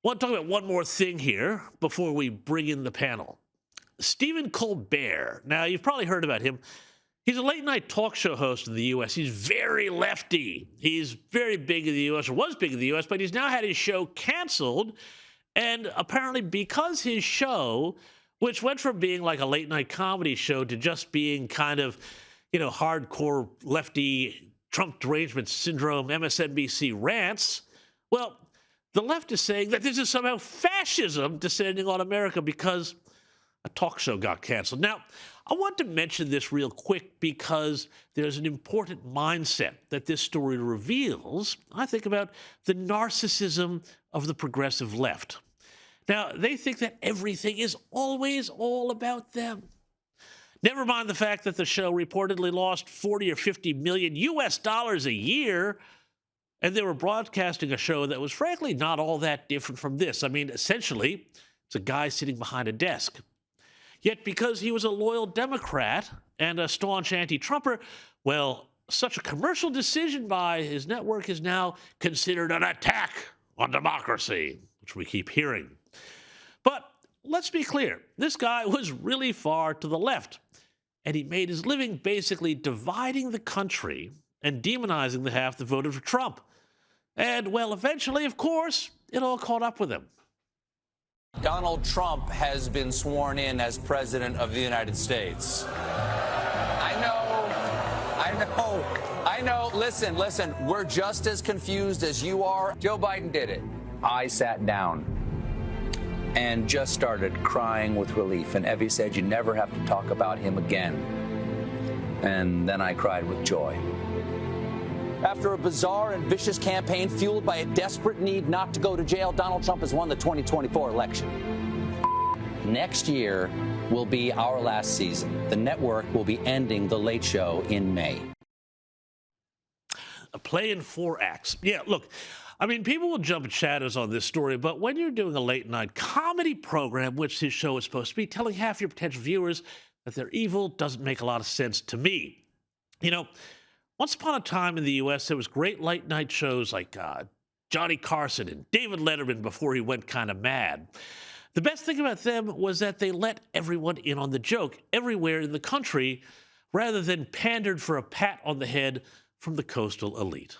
Want to talk about one more thing here before we bring in the panel. Stephen Colbert. Now, you've probably heard about him. He's a late-night talk show host in the U.S. He's very lefty. He's very big in the U.S., or was big in the U.S., but he's now had his show canceled. And apparently because his show, which went from being like a late-night comedy show to just being kind of, hardcore lefty Trump derangement syndrome MSNBC rants, well, the left is saying that this is somehow fascism descending on America because a talk show got canceled. Now, I want to mention this real quick because there's an important mindset that this story reveals. I think about the narcissism of the progressive left. Now, they think that everything is always all about them. Never mind the fact that the show reportedly lost 40 or 50 million US dollars a year, and they were broadcasting a show that was frankly not all that different from this. I mean, essentially, it's a guy sitting behind a desk. Yet because he was a loyal Democrat and a staunch anti-Trumper, well, such a commercial decision by his network is now considered an attack on democracy, which we keep hearing. But let's be clear, this guy was really far to the left, and he made his living basically dividing the country and demonizing the half that voted for Trump. And, well, eventually, of course, it all caught up with him. Donald Trump has been sworn in as President of the United States. I know. Listen, we're just as confused as you are. Joe Biden did it. I sat down and just started crying with relief. And Evie said, you never have to talk about him again. And then I cried with joy. After a bizarre and vicious campaign fueled by a desperate need not to go to jail, Donald Trump has won the 2024 election. Next year will be our last season. The network will be ending The Late Show in May. A play in 4 acts. Yeah, look, I mean, people will jump at shadows on this story, but when you're doing a late-night comedy program, which his show is supposed to be, telling half your potential viewers that they're evil doesn't make a lot of sense to me. Once upon a time in the U.S., there was great late-night shows like Johnny Carson and David Letterman before he went kind of mad. The best thing about them was that they let everyone in on the joke everywhere in the country rather than pandered for a pat on the head from the coastal elite.